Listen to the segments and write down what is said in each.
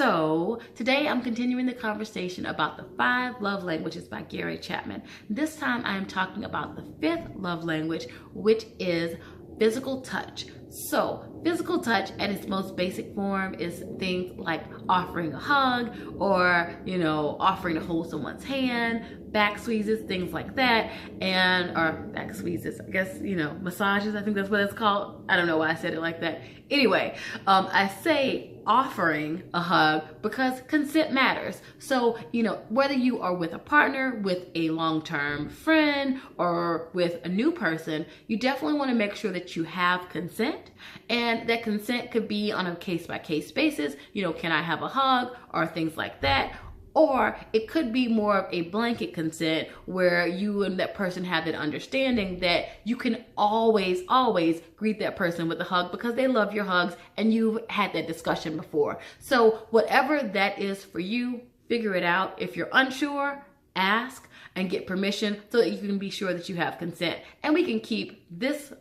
So today I'm continuing the conversation about the 5 love languages by Gary Chapman. This time I am talking about the 5th love language, which is physical touch. So physical touch at its most basic form is things like offering a hug or, offering to hold someone's hand, back squeezes, things like that, or back squeezes, I guess, massages, I think that's what it's called. I don't know why I said it like that. Anyway, I say offering a hug because consent matters. So, whether you are with a partner, with a long-term friend, or with a new person, you definitely want to make sure that you have consent. And that consent could be on a case-by-case basis. Can I have a hug or things like that? Or it could be more of a blanket consent where you and that person have that understanding that you can always greet that person with a hug because they love your hugs and you've had that discussion before. So whatever that is for you, figure it out. If you're unsure, ask and get permission so that you can be sure that you have consent. And we can keep this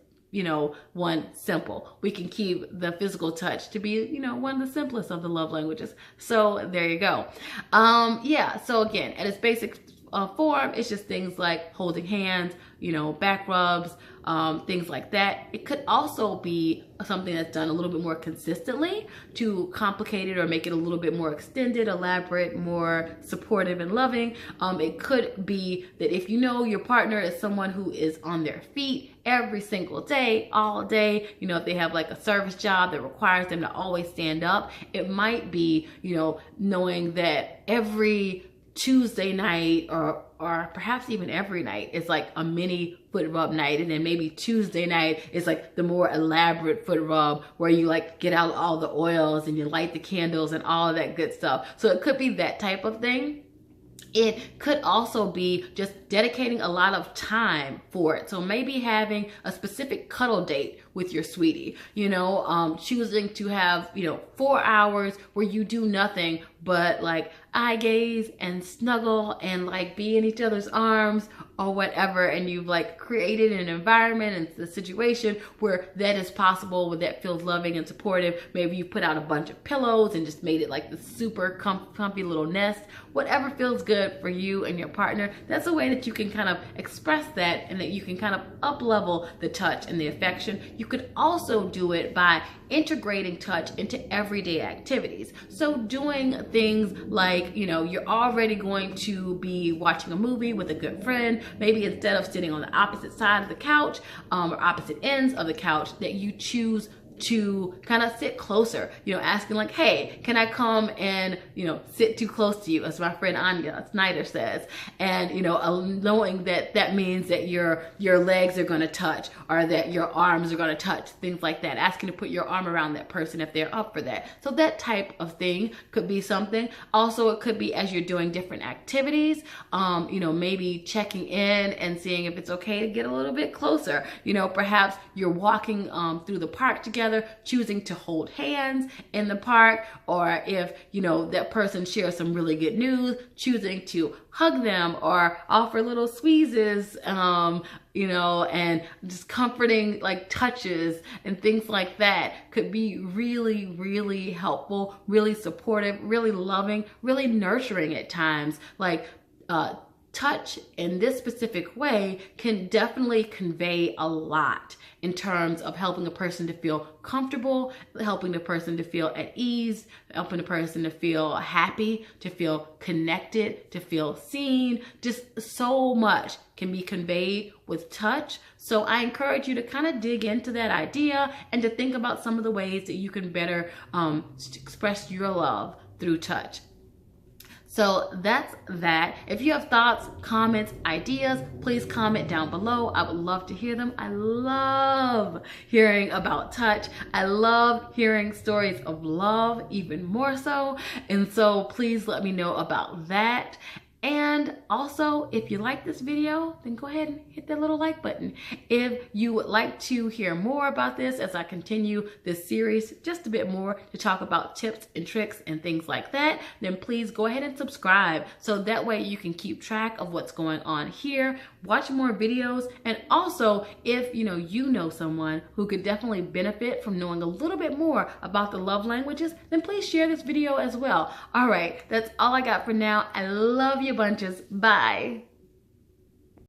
one simple. We can keep the physical touch to be, one of the simplest of the love languages. So there you go. So again, at its basic form, it's just things like holding hands, back rubs, things like that. It could also be something that's done a little bit more consistently to complicate it or make it a little bit more extended, elaborate, more supportive and loving. It could be that if your partner is someone who is on their feet every single day, all day, if they have like a service job that requires them to always stand up, it might be, knowing that every Tuesday night or perhaps even every night is like a mini foot rub night, and then maybe Tuesday night is like the more elaborate foot rub where you like get out all the oils and you light the candles and all of that good stuff. So it could be that type of thing. It could also be just dedicating a lot of time for it. So maybe having a specific cuddle date with your sweetie, choosing to have, 4 hours where you do nothing but like eye gaze and snuggle and like be in each other's arms or whatever. And you've like created an environment and the situation where that is possible, where that feels loving and supportive. Maybe you put out a bunch of pillows and just made it like the super comfy little nest. Whatever feels good for you and your partner, that's a way that you can kind of express that and that you can kind of up level the touch and the affection. You could also do it by integrating touch into everyday activities. So doing things like, you're already going to be watching a movie with a good friend. Maybe instead of sitting on the opposite side of the couch or opposite ends of the couch, that you choose to kind of sit closer, asking like, hey, can I come and, sit too close to you, as my friend Anya Snyder says, and, knowing that means that your legs are going to touch or that your arms are going to touch, things like that, asking to put your arm around that person if they're up for that. So that type of thing could be something. Also, it could be as you're doing different activities, maybe checking in and seeing if it's okay to get a little bit closer. Perhaps you're walking through the park together, choosing to hold hands in the park, or if that person shares some really good news, choosing to hug them or offer little squeezes, and just comforting like touches and things like that could be really, really helpful, really supportive, really loving, really nurturing at times. Like touch in this specific way can definitely convey a lot in terms of helping a person to feel comfortable, helping the person to feel at ease, helping the person to feel happy, to feel connected, to feel seen. Just so much can be conveyed with touch. So I encourage you to kind of dig into that idea and to think about some of the ways that you can better express your love through touch. So that's that. If you have thoughts, comments, ideas, please comment down below. I would love to hear them. I love hearing about touch. I love hearing stories of love even more so. And so please let me know about that. And also, if you like this video, then go ahead and hit that little like button. If you would like to hear more about this as I continue this series just a bit more to talk about tips and tricks and things like that, then please go ahead and subscribe so that way you can keep track of what's going on here, watch more videos, and also if you know someone who could definitely benefit from knowing a little bit more about the love languages, then please share this video as well. All right, that's all I got for now. I love you bunches. Bye.